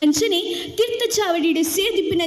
ಅಂಚನೆ ತೀರ್ಥಚಾವಡಿയുടെ ಸೇದಿಪ್ಪಿನ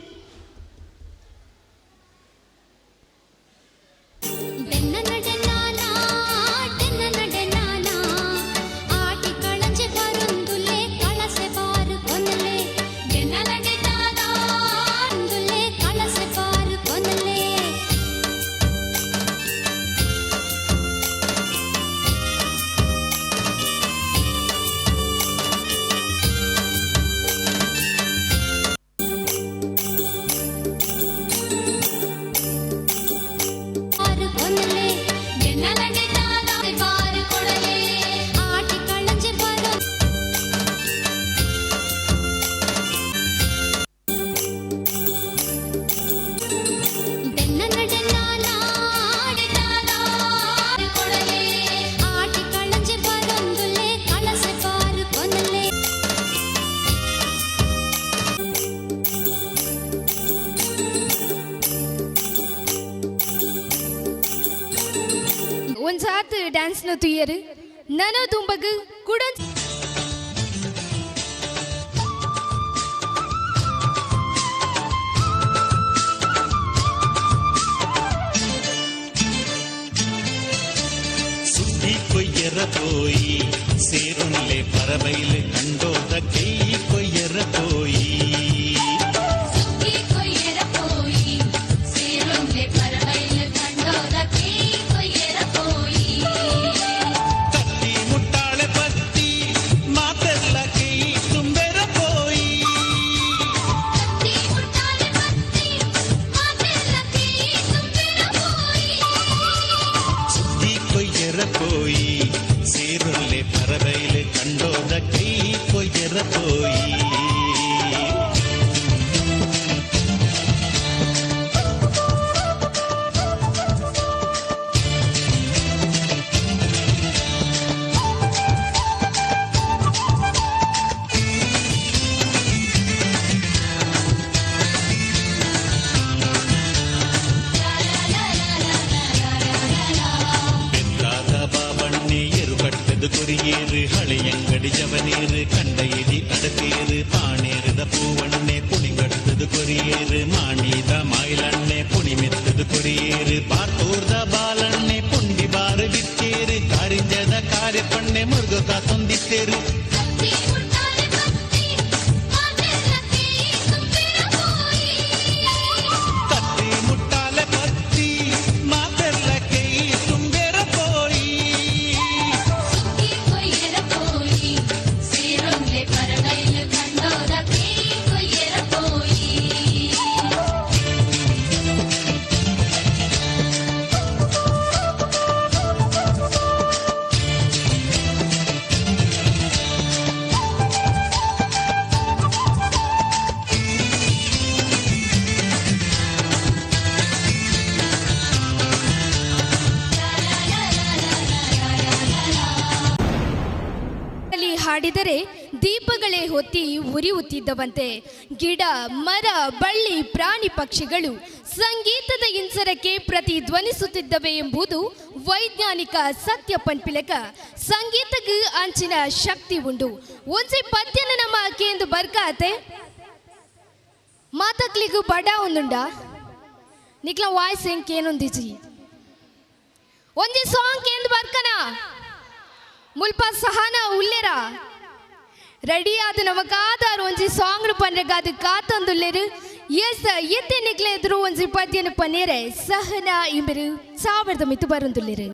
ಒಂದ್ಸಾತ್ ಡ್ಯಾನ್ಸ್ ನ ತುಯ್ಯರು ನಾನು ತುಂಬಗ ಕೂಡ ಸುದ್ದಿ ಕೊಯ್ಯರ ಪೋಯಿ ಸೇರುನ್ಲೆ ಪರಬೈಲೆ ಕಂಡೋದ ಕೈ ಕೊಯ್ಯರ ಪೋಯಿ ಸೇರುಲ್ಲೆ ಪರಬೈಲೆ ಕಂಡೋದ ಕೈ ಕೊಯ್ಯರ ಪೋಯಿ ಕೊರಿಯೇರು ಹಳೆಯಂಗಡಿ ಜವನೇರು ಕಂಡ ಇಡಿ ಅಡತೇರು ಪಾಣೇರದ ಪೂವಣ್ಣೆ ಪುಣಿಗಟ್ಟದು ಕೊರಿಯೇರು ಮಾಣಿದ ಮಾಯಿಲಣ್ಣೆ ಪುಣಿ ಮೆತ್ತದು ಕೊರಿಯೇರು ಪಾರ್ತೋರ್ದ ಬಾಲಣ್ಣೆ ಪುಂಡಿ ಬಾರು ಬಿತ್ತೇರು ಕಾರಿಂಜದ ಕಾರ್ಯಪಣ್ಣೆ ಮುರುಗುತ್ತ ತೊಂದಿತ್ತೇರು ಹಾಡಿದರೆ ದೀಪಗಳೇ ಹೊತ್ತಿ ಉರಿಯುತ್ತಿದ್ದವಂತೆ. ಗಿಡ ಮರ ಬಳ್ಳಿ ಪ್ರಾಣಿ ಪಕ್ಷಿಗಳು ಸಂಗೀತದ ಇಂಸರಕ್ಕೆ ಪ್ರತಿಧ್ವನಿಸುತ್ತಿದ್ದವೆ ಎಂಬುದು ವೈಜ್ಞಾನಿಕ ಸತ್ಯ ಪನ್ಪಿಲಕ. ಸಂಗೀತಕ್ಕೆ ಅಂಚಿನ ಶಕ್ತಿ ಉಂಡು. ಒಂದ್ಸಿ ಪದ್ಯನ ನಮ್ಮ ಕೇಂದು ಬರ್ಕಾತೆ ಮಾತಕ್ಲಿಗೂ ಬಡ ಒಂದುಂಡ ನಿಕ್ಲ ವಾಯ್ಸ್ ಹೆಂಗೇನೊಂದಿಜಿ ಒಂದಿ ಸಾಂಗ್ ಕೇಂದು ಬರ್ಕನ ಮುಲ್ಪ ಸಹನ ಉಲ್ಲೆರ ರೆಡಿ ಆದ ನಮಗಾದಾರು ಒಂಜಿ ಸಾಂಗ್ ಪನ್ರೆಗಾದ ಕಾತಂದುಲ್ಲೆರು ಎಸ್ ಎತ್ತೆ ನಿಕ್ಲೆ ಎದುರು ಒಂಜಿ ಪದ್ಯನ ಪನ್ನೇರೆ ಸಹನ ಇಂಬರು ಸಾವಿರದ ಮಿತ್ತು ಬರಂದುಲ್ಲೆರು.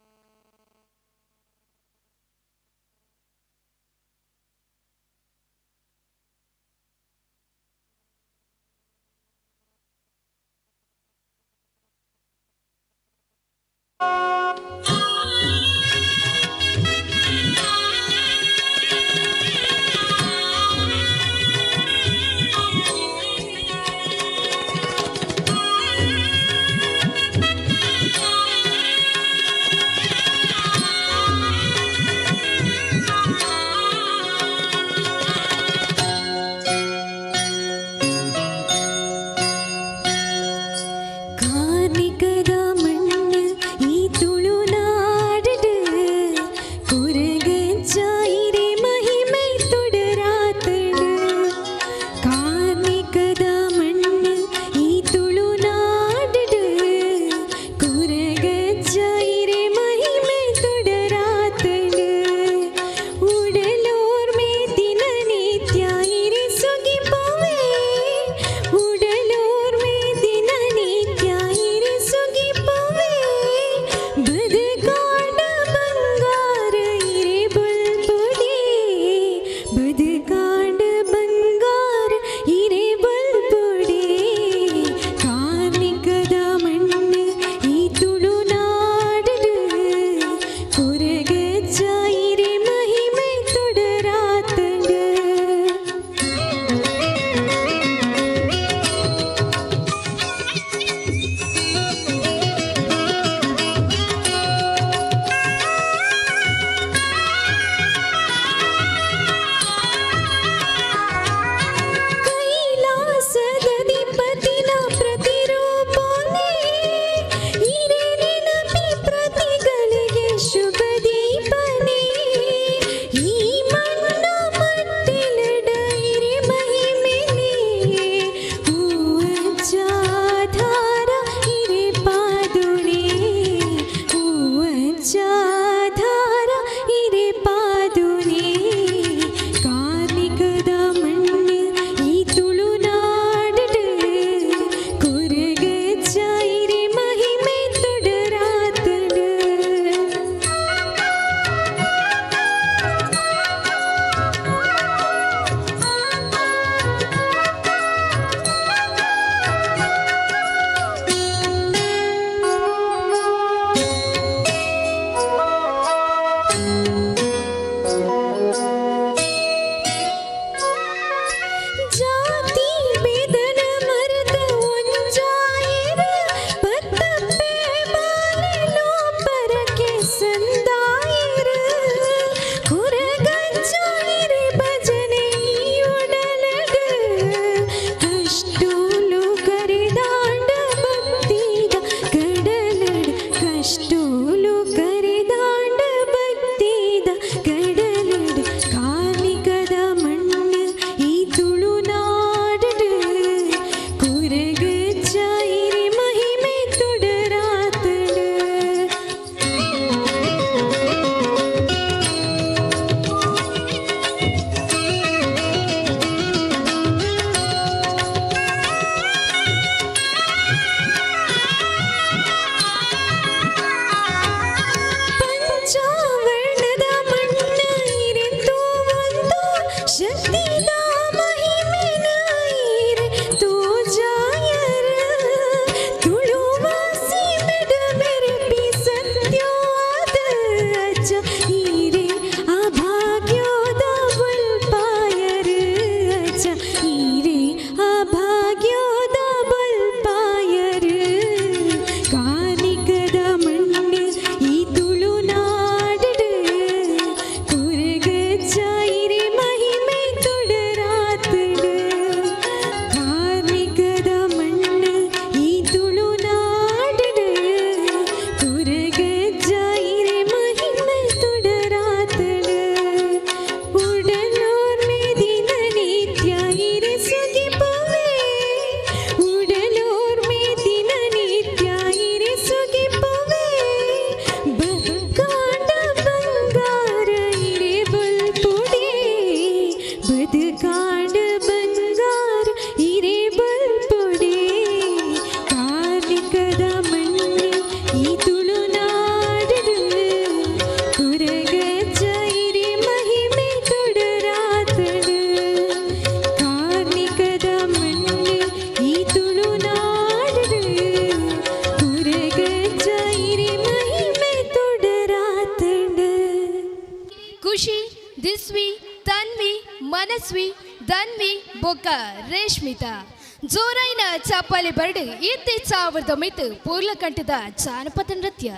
ಖುಷಿ, ದಿಸ್ವಿ, ತನ್ವಿ, ಮನಸ್ವಿ, ಧನ್ವಿ ಬೊಕ್ಕ ರೇಷ್ಮಿತಾ ಜೋರೈನ ಚಪ್ಪಾಳೆ ಬರ್ಡ್ 2000 ಮಿತ್ ಪೂರ್ಲಕಂಠದ ಜಾನಪದ ನೃತ್ಯ.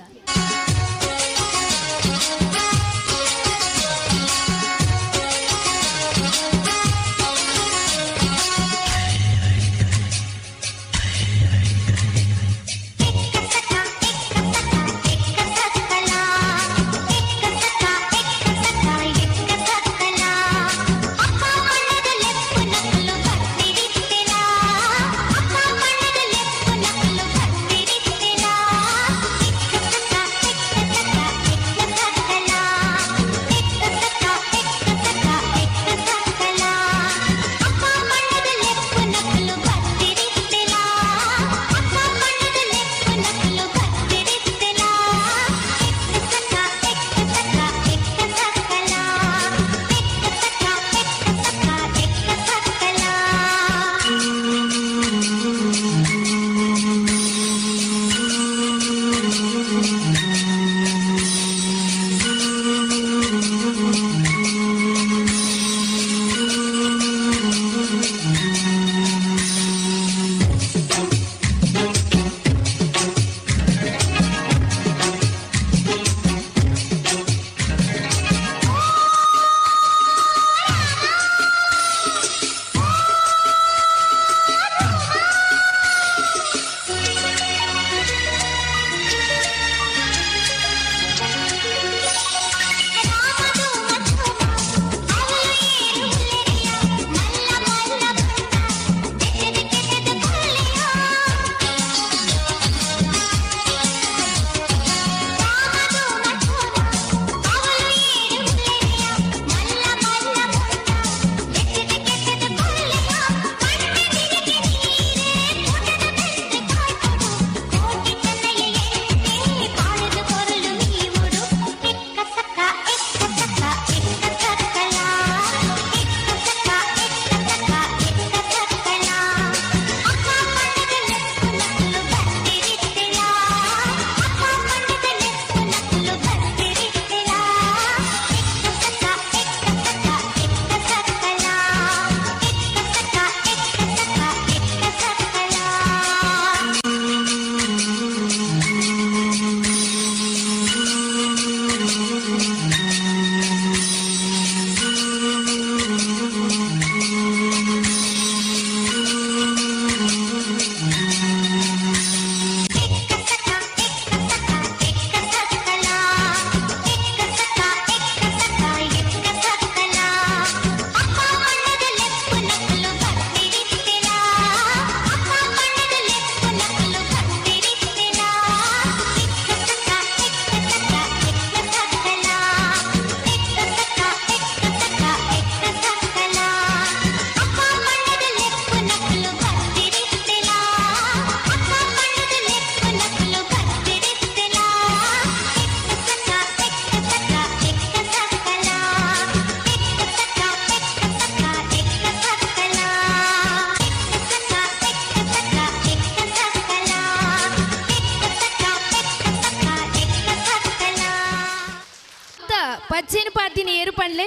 ಪಜ್ಜಿನ ಪಾತಿನ ಏರು ಪಂಡ್ಲೆ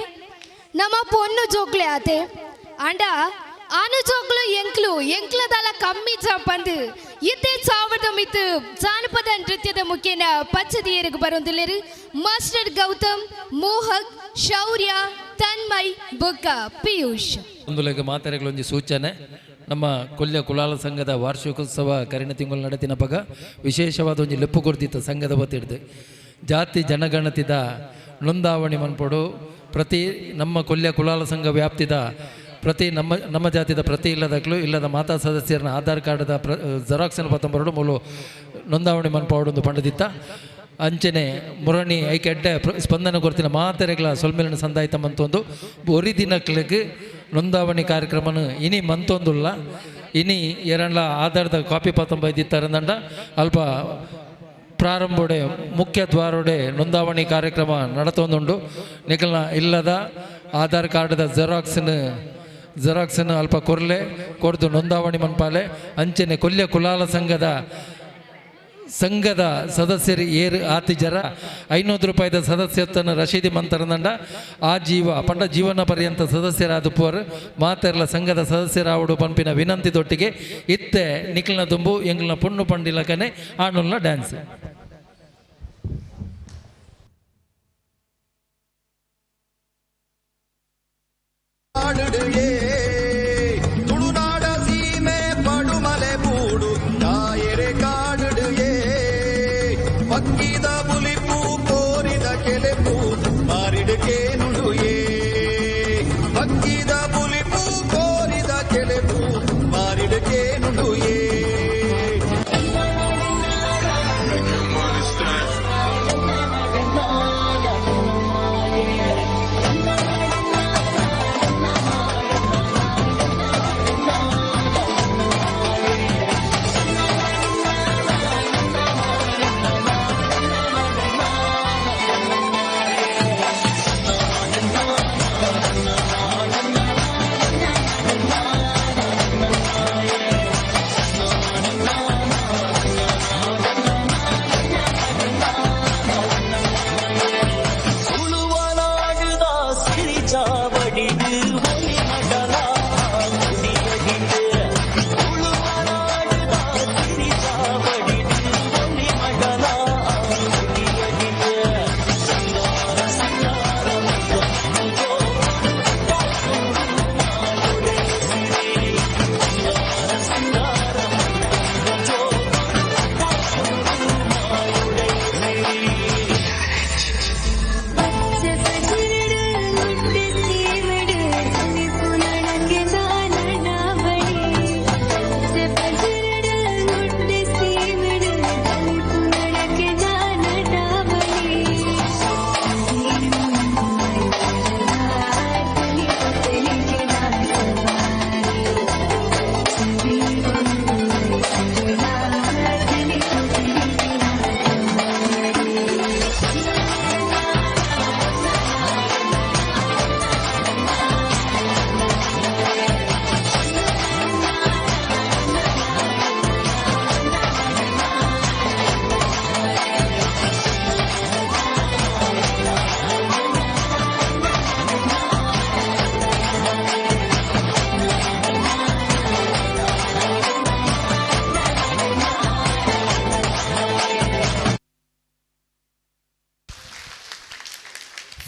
ನಮ್ಮ ಪೊನ್ನು ಜೋಕ್ಲೆ ಆತೆ ಅಂಡ ಆನು ಜೋಕ್ಲು ಎಂಕ್ಲದಾಲ ಕಮ್ಮಿ ಬಂದು ಇದ್ದೇ ಸಾವಿರದ ಮಿತ್ ಜಾನಪದ ನೃತ್ಯದ ಮುಖ್ಯನ ಪಚ್ಚದಿ ಏರಿಗೆ ಬರೋದಿಲ್ಲರು ಮಾಸ್ಟರ್ ಗೌತಮ್, ಮೋಹಕ್, ಶೌರ್ಯ, ತನ್ಮಯ್ ಬೊಕ್ಕ ಪಿಯೂಷ್. ಒಂದು ಲೆಕ್ಕ ಮಾತಾರೆಗಳೊಂದು ಸೂಚನೆ. ನಮ್ಮ ಕೊಲ್ಯ ಕುಲಾಲ ಸಂಘದ ವಾರ್ಷಿಕೋತ್ಸವ ಕರಿಣ ತಿಂಗಳು ನಡೆತಿನ ಪಗ ವಿಶೇಷವಾದ ಒಂದು ಲೆಪ್ಪು ಕೊಡ್ತಿತ್ತು ಸಂಘದ ಬತ್ತಿಡ್ದು ಜಾತಿ ಜನಗಣತಿದ ನೋಂದಾವಣಿ ಮನ್ಪಡು ಪ್ರತಿ ನಮ್ಮ ಕೊಲ್ಯ ಕುಲಾಲ ಸಂಘ ವ್ಯಾಪ್ತಿದ ಪ್ರತಿ ನಮ್ಮ ಜಾತಿದ ಪ್ರತಿ ಇಲ್ಲದ ಮಾತಾ ಸದಸ್ಯರನ್ನ ಆಧಾರ್ ಕಾರ್ಡ್ದ ಜೆರಾಕ್ಸನ್ನು ಪತ್ತೊಂಬರಡು ಮೂಲು ನೋಂದಾವಣಿ ಮನ್ಪಡು ಪಂಡದಿತ್ತ ಅಂಚನೆ ಮುರಣಿ ಐಕೆಡ್ಡೆ ಸ್ಪಂದನ ಕೊರ್ತಿನ ಮಾತೆರೆಗಳ ಸೊಲ್ಮೇಲಿನ ಸಂದಾಯಿತ ಮಂತೊಂದು ಒರಿ ದಿನಕ್ಲಿಗೆ ನೋಂದಾವಣಿ ಕಾರ್ಯಕ್ರಮನ ಇನಿ ಮಂತೊಂದುಲ್ಲ ಇನಿ ಎರಡ್ಲ ಆಧಾರದ ಕಾಪಿ ಪತ್ತೊಂಬೈದಿತ್ತಾರಂದಂಡ ಅಲ್ಪ ಪ್ರಾರಂಭೋಡೆ ಮುಖ್ಯ ದ್ವಾರೋಡೆ ನೋಂದಾವಣಿ ಕಾರ್ಯಕ್ರಮ ನಡತೊಂದುಂಡು ನಿಖಲ್ನ ಇಲ್ಲದ ಆಧಾರ್ ಕಾರ್ಡ್ದ ಜೆರಾಕ್ಸನ್ನು ಅಲ್ಪ ಕೊರ್ಲೆ ಕೊಡ್ದು ನೋಂದಾವಣಿ ಮನ್ಪಾಲೆ ಅಂಚನೆ ಕೊಲ್ಯ ಕುಲಾಲ ಸಂಘದ ಸಂಘದ ಸದಸ್ಯರು ಏರು ಆತಿಜರ 500 ರೂಪಾಯಿದ ಸದಸ್ಯತ್ವನ ರಶೀದಿ ಮಂತರದಂಡ ಆ ಜೀವ ಪಂಡ ಜೀವನ ಪರ್ಯಂತ ಸದಸ್ಯರಾದ ಪೋರ್ ಮಾತೆರ್ಲ ಸಂಘದ ಸದಸ್ಯರಾವಡು ಪಂಪಿನ ವಿನಂತಿದೊಟ್ಟಿಗೆ ಇತ್ತೆ ನಿಖಿಲ್ನ ತುಂಬು ಎಂಗ್ಲನ ಪುಣ್ಣು ಪಂಡಿಲಕನೆ ಆನುಲ್ನ ಡ್ಯಾನ್ಸ್. ತುಳುನಾಡ ಸೀಮೆ ಪಡುಮಲೆ ಬೂಡು ಕಾಯರೆ ಕಾಡುಡುಗೆ ಪಕ್ಕಿದ ಬುಲಿಪು ಕೋರಿದ ಕೆಲೆಪು ಮಾರಿಡುಕೆ ನುಡುಯೇ ಪಕ್ಕಿದ ಬುಲಿಪು ಕೋರಿದ ಕೆಲೆಪು ಮಾರಿಡುಕೆ ನುಡುಯೇ.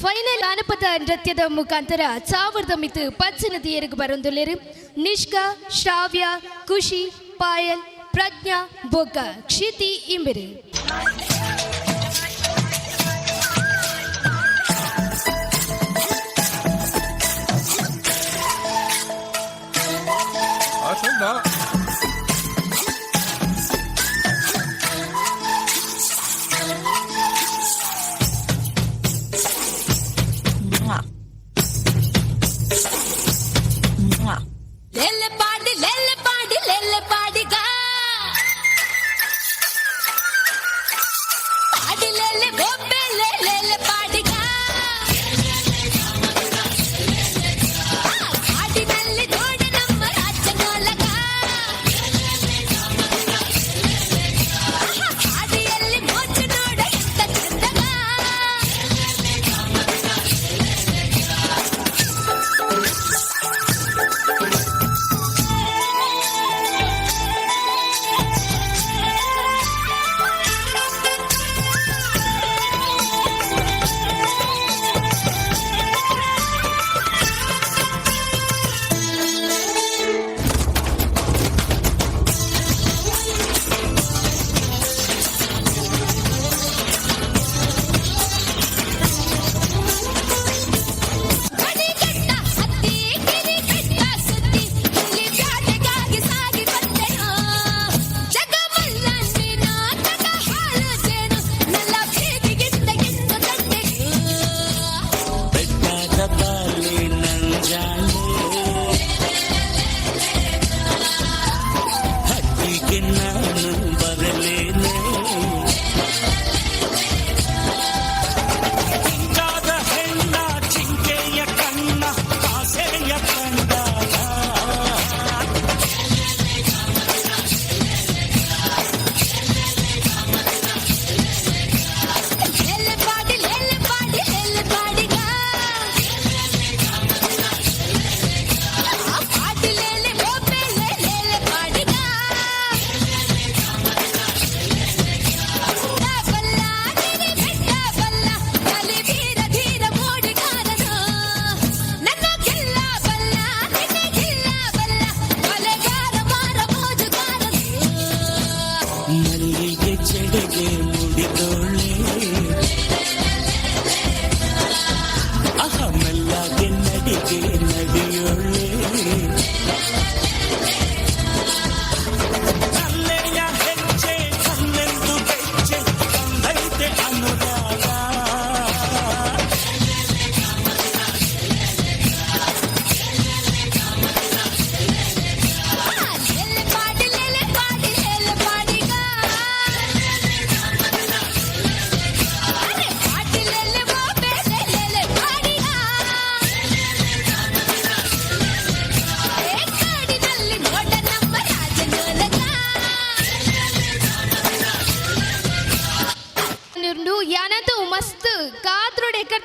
ಫೈನಲ್ ಜಾನಪದ ನೃತ್ಯದ ಮುಖಾಂತರ 1000 ಮಿತು ಪಚ್ಚನ ತೀರಿಗೆ ಬರೊಂದುಲ್ಲೆರು ನಿಷ್ಕಾ, ಶ್ರಾವ್ಯ, ಖುಷಿ, ಪಾಯಲ್, ಪ್ರಜ್ಞಾ, ಬೊಗ್ಗ, ಕ್ಷಿತಿ ಇಂಬಿರು.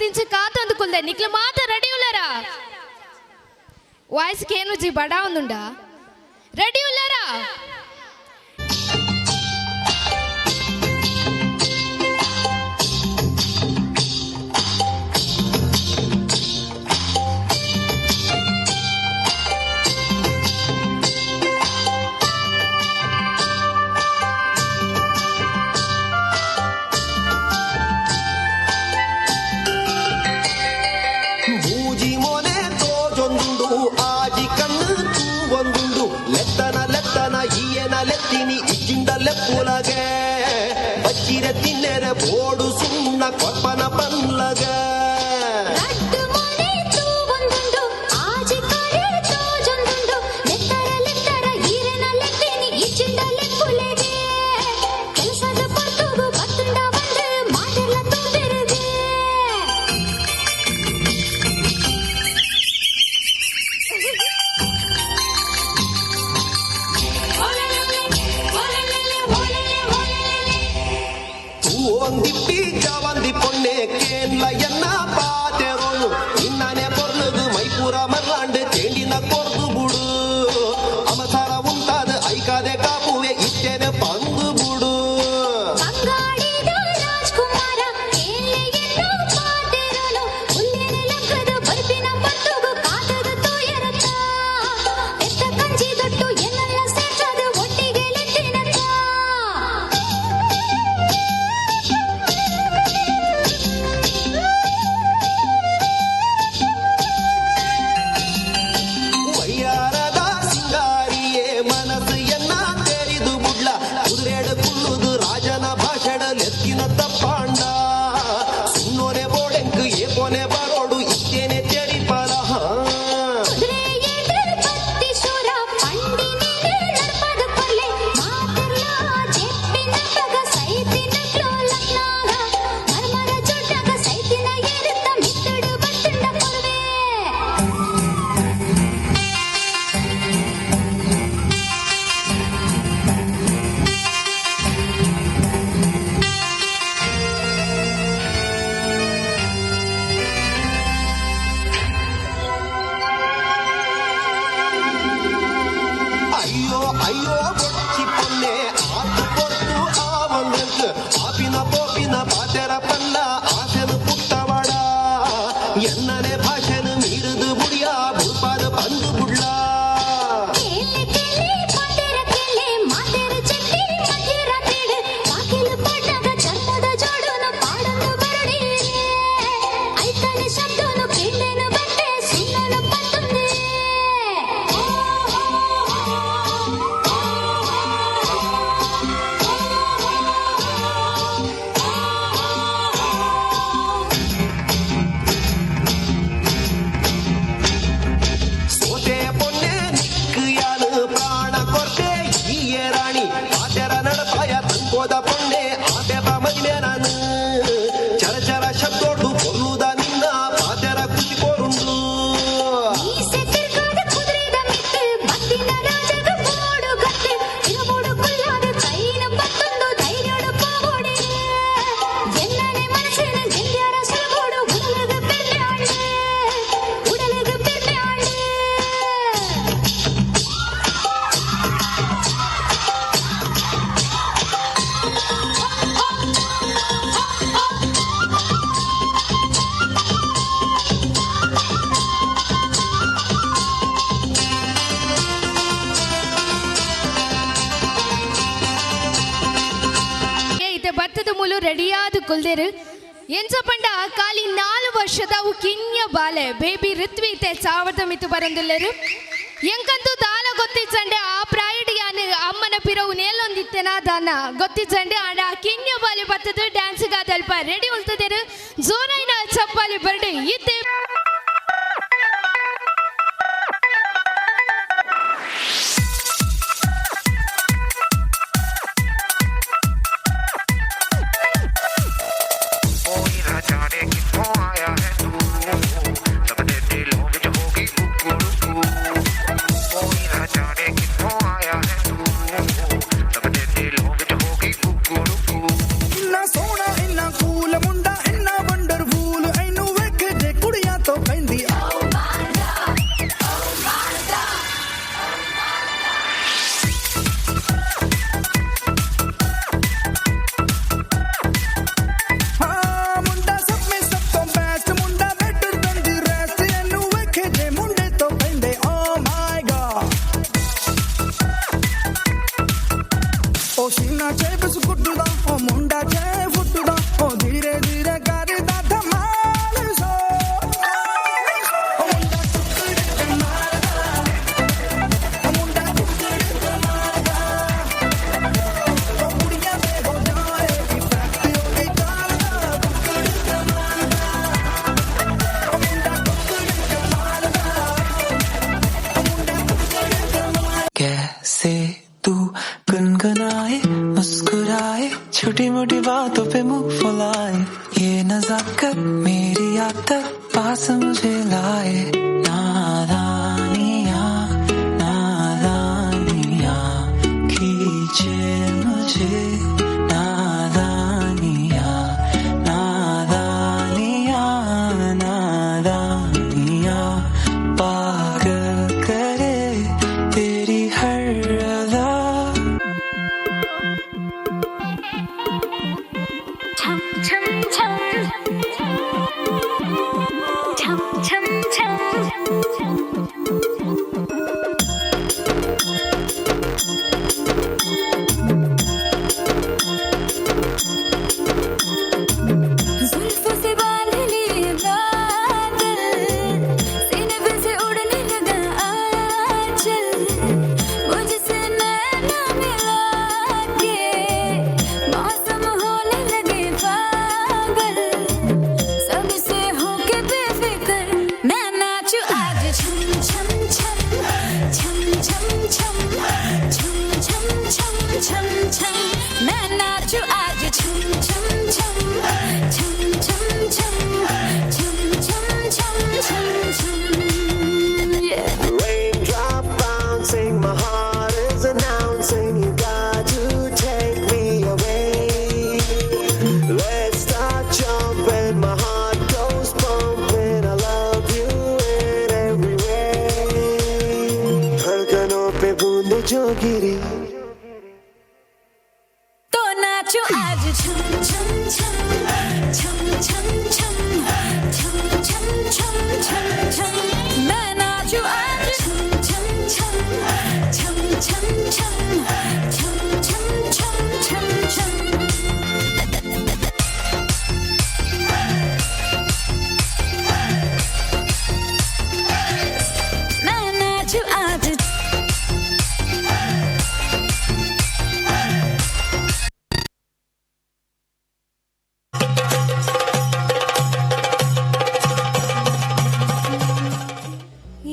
నుంచి కాతందు కుల్దే నిక్ల మాత రెడీ ఉల్లారా వాయిస్ కేను జీ బడా ఉందుండా రెడీ ఉల్లారా ಲೆಪ್ಪುಲಗೆ ಬಚ್ಚಿರೆ ತಿನ್ನೆರೆ ಬೋಡು ಸುಣ್ಣ ಕೊಪ್ಪನ ಪನ್ಲಗ ಒಂದಿಪ್ಪಿ ಜವಂದಿ ಪೊಣ್ಣೆ ಕೇನ್ಲ ಎನ್ನ ಪಾತೆರೋನು ಇನ್ನನೆ ಪೊರ್ಲದು ಮೈಪುರ ಮರ್ಲಾಂಡ್ ಚೇಂಡಿನ ಕೊರ್ದು ಬುಡು ಅಮಸಾರ ಉಂಟಾದ ಐಕಾದೆ ಕಾಪುವೆ ಇಷ್ಟೇನೆ ಪಂದು ಬುಡು ತಪ್ಪಾಂಡ ಸುನ್ನೋನೆ ಬೋಡೆಂಕ್ ಏಪೋನೆ ಬರೋಡು ಇಷ್ಟೇನೆ ತೆಡಿ ಪಲಹ ಅಯ್ಯೋ ಬೊಚ್ಚಿ ಪೊನ್ನೆ ಆತು ಕೊಟ್ಟು ಆ ಒಂದಂಕ್ ಆಪಿನ ಪೋಪಿನ ಪಾತೆರ ಪಲ್ಲ ಆಸೆನು ಪುಟ್ಟವಡ ಎನ್ನನೆ ಭಾಷೆನು ಮೀರುದು ಬುಡಿಯ ಭೂಪಾದ ಬಂದು ಬುಡ್ಲ ಹೋದ ಪೊಣ್ಣೆ ಆಟೆಪ ಮಗಿನೆ ನಾನು ಚರಚರ ಶಬ್ದೋಡು ಕೊಲ್ಲುದ ನಿನ್ನ ಪಾತೆರ ಖುಷಿ ಕೋರುಂಡು ಭತ್ತದ ಮೂಲು ರೆಡಿಯಾದ ಕುಲ್ದೇರು ಎಂಚಪಂಡ ಕಾಲಿ 4 ವರ್ಷದ ಅವು ಕಿನ್ಯ ಬಾಲೆ ಬೇಬಿ ಋತ್ವಿತೆ ಚಾವದ ಮಿತ್ತು ಬರಂದಿಲ್ಲರು ಎಂಕಂತೂ ದಾಲ ಗೊತ್ತಿಚ್ಚಂಡೆ ಆ ಪ್ರಾಯಡಿಗೆ ಅಮ್ಮನ ಪಿರವು ನೇಲೊಂದಿತ್ತೆನ ದಾನ ಗೊತ್ತಿಚ್ಚಂಡೆ ಆಡ ಕಿನ್ಯ ಬಾಲೆ ಬತ್ತದ ಡ್ಯಾನ್ಸ್ಗಾದಲ್ಪ ರೆಡಿ ಉಳ್ತದೇರು ಜೋರೈನ ಚಪ್ಪಾಲಿ ಬರ್ಡೆ ಇದ್ದೆ ਇੰਨਾ ਸੋਹਣਾ ਇੰਨਾ ਕੂਲ ਮੁੰਡਾ ਇੰਨਾ ਵੰਡਰਫੁਲ ਇਹਨੂੰ तक पास मुझे लाए नादानिया नादानिया खींचे मुझे नादानिया नादानिया नादानिया पागल करे तेरी हर अदा छम छम छम छम छम छम जुल्फों से बांध लिए बादल सीने पे से उड़ने लगा आंचल मुझसे नैना मिला के मौसम होने लगे पागल सबसे होके बेफिक्र मैं नाचूं आज छम छम छम छम छम छम छम छम छम छम छम मैं नाचूं आज छम छम छम छम छम छम छम छम छम छम छम yeah. Raindrop bouncing, my heart is announcing you got to take me away. Let's start jumping, my heart goes pumping. I love you in every way. धड़कनों पे बूंद जो गिरी तो नाचो आज छम छम छम छम छम छम छम छम छम छम छम मैं नाचो आज छम छम छम छम छम छम छम छम छम छम छम मैं नाचो आज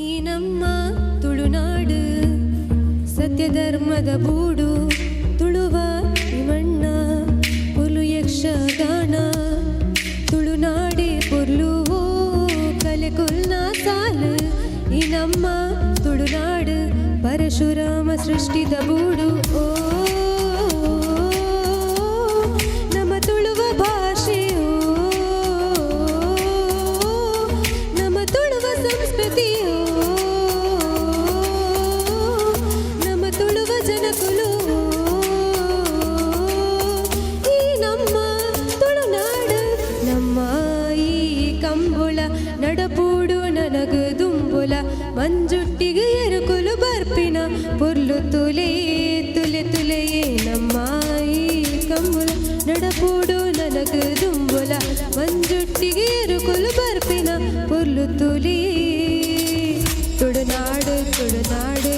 ಈ ನಮ್ಮ ತುಳುನಾಡು ಸತ್ಯಧರ್ಮದ ಬೂಡು ತುಳುವ ಮಣ್ಣ ಪುಲು ಯಕ್ಷಗಾನ ತುಳುನಾಡಿ ಪುರ್ಲುವೋ ಕಲೆ ಕುಲ್ನ ಸಾಲು ಈ ನಮ್ಮ ತುಳುನಾಡು ಪರಶುರಾಮ ಸೃಷ್ಟಿದ ಬೂಡು ಓ ನಮ್ಮ ತುಳುವ ಭಾಷೆಯೋ ನಮ್ಮ ತುಳುವ ಸಂಸ್ಕೃತಿಯೋ ನಮ್ಮ ತುಳುವ ಜನಕುಲು ಈ ನಮ್ಮ ತುಳುನಾಡು ನಮ್ಮ ಈ ಕಂಬುಳ ನಡಪೂಡು ನನಗ ದುಂಬುಲ ಮಂಜುಟ್ಟಿಗೆ ಎರಕುಲು ಬರ್ಪಿನ ಪುರ್ಲು ತುಲೆ ತುಲೆ ತುಲೆಯೇ ನಮ್ಮ ಈ ಕಂಬುಳ ನಡಪೂಡು ನನಗ ದುಂಬುಲ ಮಂಜುಟ್ಟಿಗೆ ಎರಕುಲು ಬರ್ಪಿನ ಪುರ್ಲು ತುಲೆ ತುಳುನಾಡು ತುಳುನಾಡು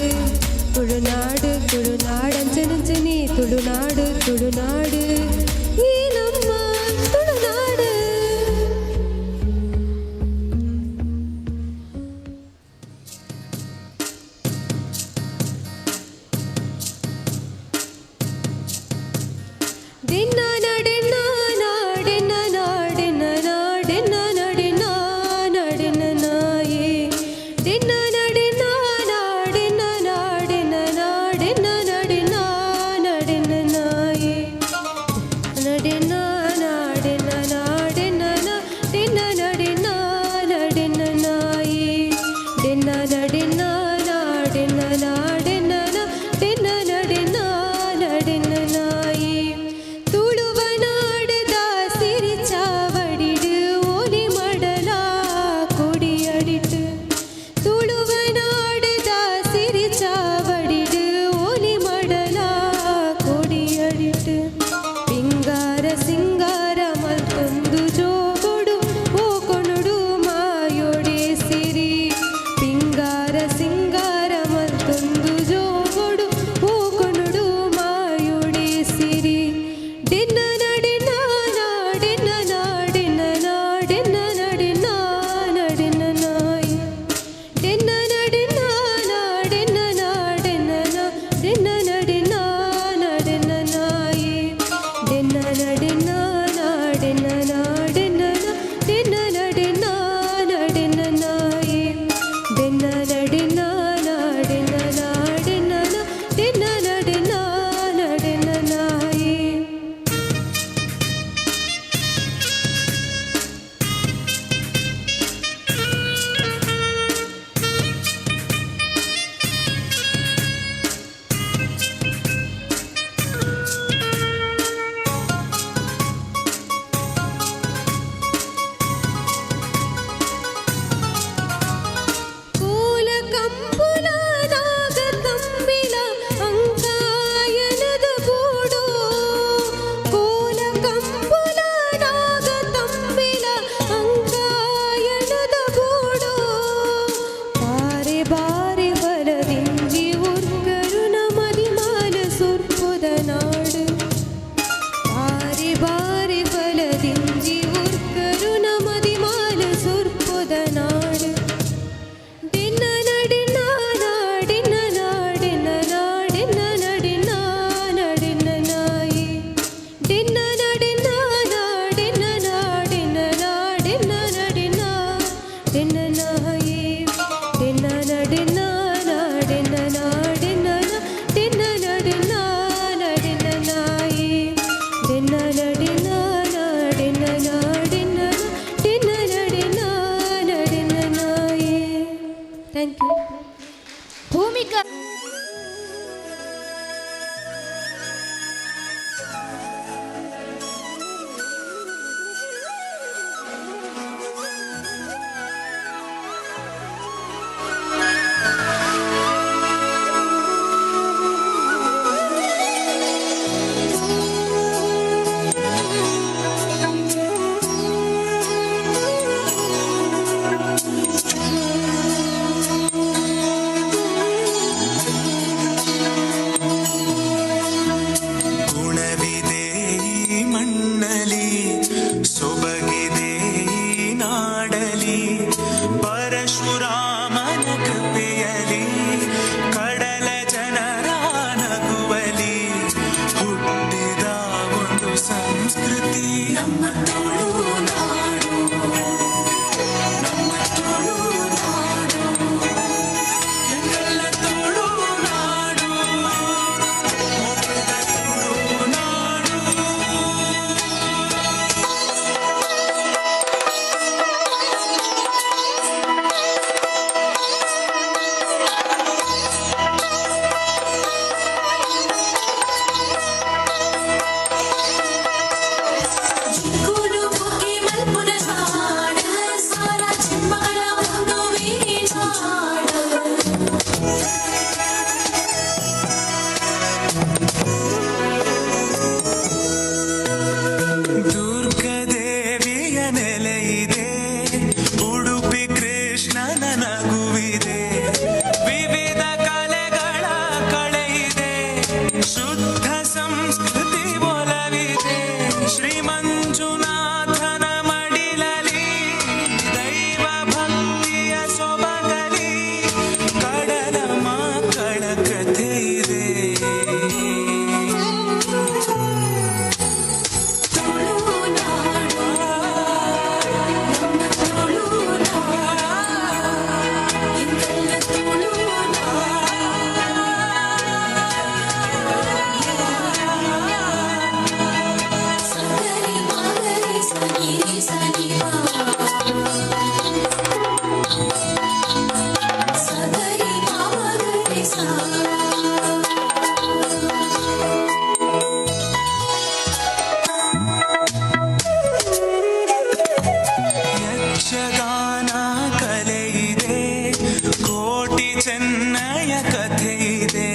ತುಳುನಾಡು ತುಳುನಾಡಂಚನಂಚನಿ ತುಳುನಾಡು ತುಳುನಾಡು ಈ ನಮ್ಮ ತುಳುನಾಡು ದಿನ ನಡೆನ ನಾಡೆನ ನಾಡೆನ ನಾಡೆನ ನಡೆನ ನಾಡೆನ ನಾಯೇ ಪಾಪದ ನಾಡು ದಿನ ನಡಿನ ನಾಡಿನ ನಾಡಿನ ನಾಡಿನ ನಡಿನ ನಡಿನ ನಾಯಿ ದಿನ ನಡಿನ ನಾಡಿನ ನಾಡಿನ ನಾಡಿನ ನಡಿನ ದಿನ ನಾಯಿ ದಿನ ನಡಿನ ನಾಡಿನ ನಾಡಿನ ದಿನ ನಡಿನ ನಡಿನ ನಾಯಿ ದಿನ ನಡಿನ ನಾಡಿನ ನಾಡಿನ ದಿನ ನಡಿನ ನಡಿನ ನಾಯಿ. Thank you. ಭೂಮಿಕಾ ಗುಣವಿದೆ ಈ ಮಣ್ಣಲಿ ಸೊಬಗಿದೆ ಈ ನಾಡಲಿ ಪರಶುರಾಮನ ಕೃಪೆಯಲಿ ಕಡಲ ಜನರ ನಗುವಲಿ ಹುಟ್ಟಿದ ಒಂದು ಸಂಸ್ಕೃತಿ ನಮ್ಮ ತುಳುನಾಡು ನಮ್ಮ ತುಳುನಾಡು ಎಲ್ಲ ತುಳುನಾಡು ಕೂಡು ಮುಗಿ ಮಲ್ಪುನ ಜಾಡ ಸಾರ ಚಿಮ್ಮಗಳ ಒಂದು ವೀಣಾಡ ದುರ್ಗದೇವಿಯ ನೆಲೆಯಿದೆ ಉಡುಪಿ ಕೃಷ್ಣನ ನಗುವಿದೆ ವಿವಿಧ ಕಲೆಗಳ ಕಳೆಯಿದೆ ಶುದ್ಧ ಸಂಸ್ಕೃತಿ ಒಲವಿದೆ ಶ್ರೀ ಮಂಜುನಾಥನ ಮಡಿಲಲಿ ದೈವ ಭಕ್ತಿಯ ಸೊಬಗಲಿ ಕಡಲ ಮಕ್ಕಳ ಕಥೆ ಇದೆ ಯಕ್ಷಗಾನ ಕಲೆಯಿದೆ ಕೋಟಿ ಚೆನ್ನಯ ಕಥೆ ಇದೆ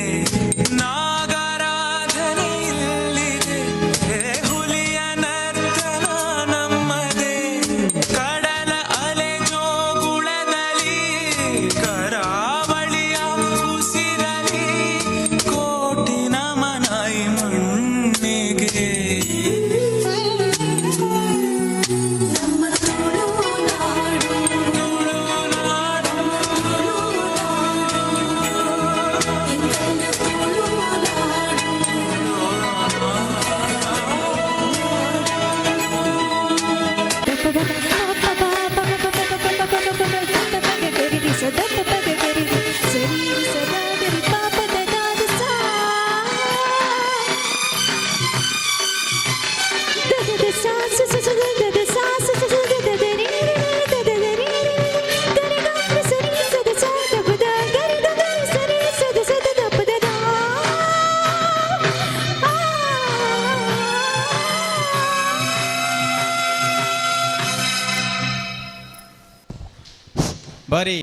ನಾಗರಾಧನೆ ಇಲ್ಲಿದೆ ಹುಲಿಯ ನರ್ತನ ನಮ್ಮದೇ ಕಡಲ ಅಲೆ ಜೋಗುಳದಲ್ಲಿ ಕರಾವಳಿಯ ಉಸಿರಲಿ ಕೋಟಿ ನಮನ ಈ ಮಣ್ಣಿಗೆ ನಮ್ಮ ತುಳುನಾಡು ಎಲ್ಲ ತುಳುನಾಡು ಬಾರಿ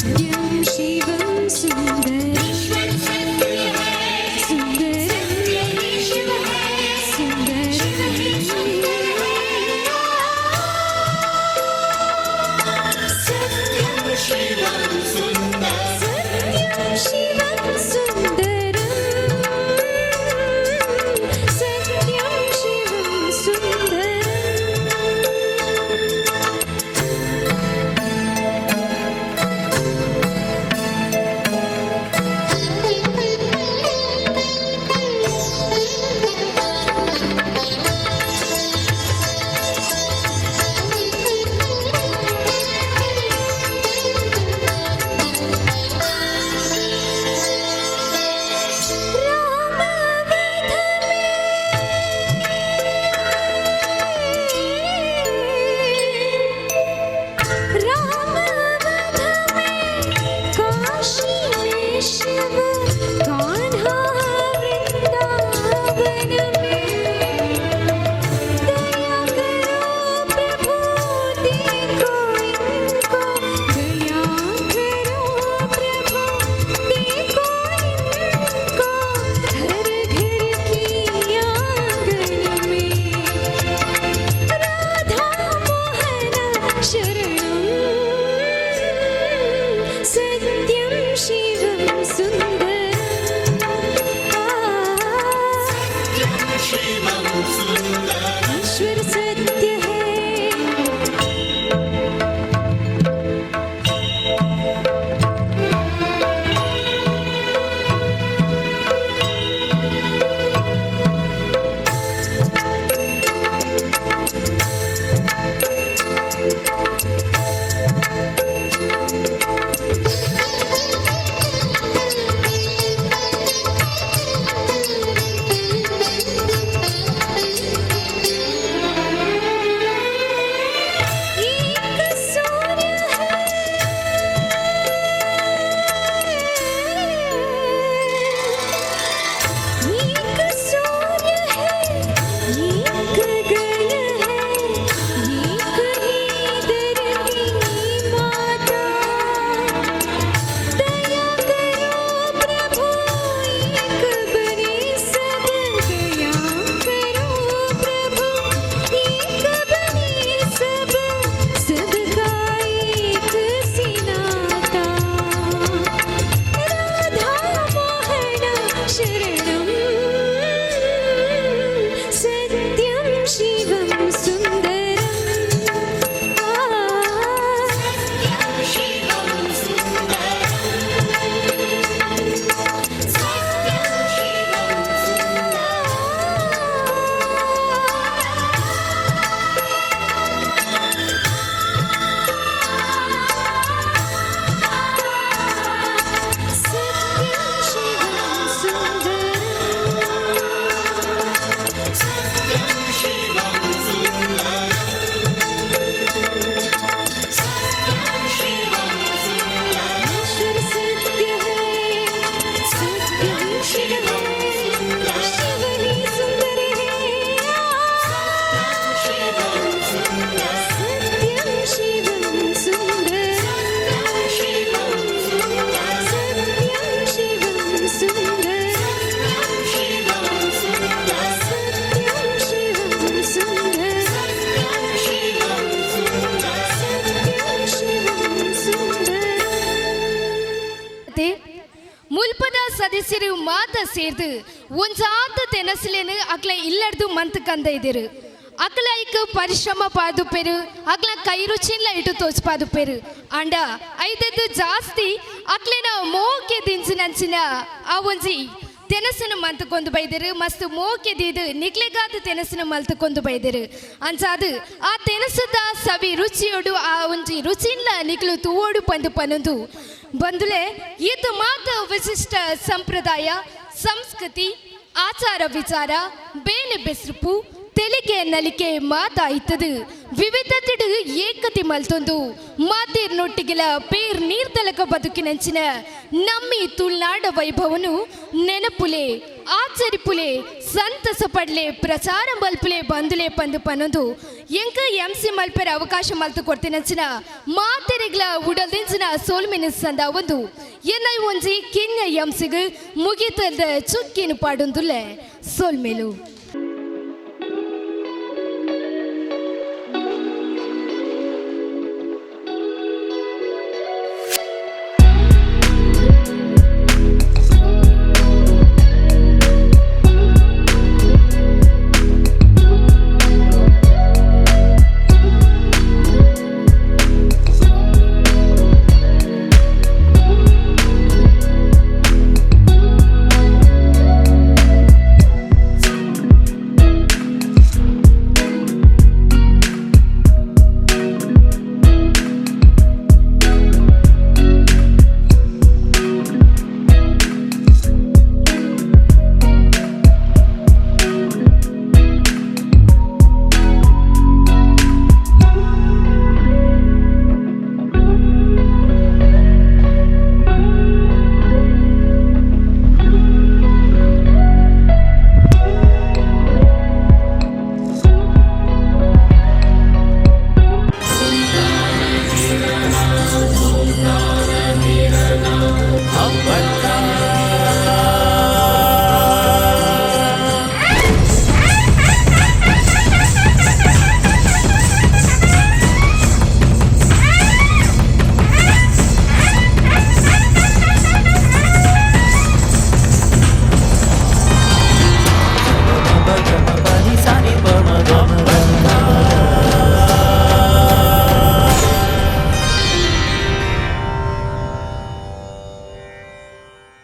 सत्यं शिवं सुन्दरं ईश्वर सत्य है ಮುಲ್ಪದ ಸದಸ್ಯರು ಮಾತ ಸೇರ್ದು ಒಂಜಾತ ತೆನಸಲೇನು ಅಕ್ಲ ಇಲ್ಲಡ್ದು ಮಂತ್ ಕಂದ ಇದಿರು ಅಕ್ಲ ಐಕ ಪರಿಶ್ರಮ ಪಾದುಪೆರು ಅಕ್ಲ ಕೈ ರುಚಿಲ್ಲ ಇಟ್ಟು ತೋಚ್ಪಾದುಪೆರು ಅಂಡ ಐದದ್ದು ಜಾಸ್ತಿ ಅಕ್ಲೆನ ಮೋಕೆ ದಿಂಚಿನಂಚಿನ ಆ ಒಂಜಿ ತೆನಸನ್ನು ಮಂತುಕೊಂಡು ಬೈದರು ಮಸ್ತ್ ಮೋಕೆ ದೀದು ನಿಕ್ಲೆಗಾದ ತೆನಸನ್ನು ಮಲ್ತುಕೊಂಡು ಬೈದರು ಅಂಚಾದು ಆ ತೆನಸದ ಸವಿ ರುಚಿಯೋಡು ಆ ಒಂಜಿ ರುಚಿಲ್ಲ ನಿಕ್ಲು ತೂವೋಡು ಪಂದು ಪನೊಂದು ಬಂದುಲೆ ಇದು ಮಾತ ವಿಶಿಷ್ಟ ಸಂಪ್ರದಾಯ ಸಂಸ್ಕೃತಿ ಆಚಾರ ವಿಚಾರ ಬೇನೆ ಬೆಸ್ರುಪು ತೆಲಿಗೆ ನಲಿಕೆ ಮಾತಾಯ್ತದು ವಿವಿಧತೆಡು ಏಕತೆ ಮಲ್ತೊಂದು ಮಾತಿರ್ನೊಟ್ಟಿಗೆಲ ಪೇರ್ ನೀರ್ತಲಕ ಬದುಕಿನಂಚಿನ ನಮ್ಮಿ ತುಳ್ನಾಡ ವೈಭವನು ನೆನಪುಲೆ ಆಚರಿಪುಲೆ ಸಂತಸ ಪಡ್ಲೆ ಪ್ರಚಾರ ಮಲ್ಪುಲೆ ಬಂದುಲೆ ಪಂದು ಪನ್ನೊಂದು ಎಂಕ ಎಂಸಿ ಮಲ್ಪೆರ ಅವಕಾಶ ಮಲ್ತು ಕೊಡ್ತೇನಂಚಿನ ಮಾತೆರೆಗ್ಲ ಉಡಲ್ದಿಂಚಿನ ಸೋಲ್ಮೆನ ಸಂದ ಒಂದು ಎನ್ನೈ ಒಂಜಿ ಕಿನ್ನ ಎಂಸಿಗು ಮುಗಿತದ ಚುಕ್ಕಿನ ಪಾಡೊಂದುಲ್ಲೆ ಸೋಲ್ಮೇಲು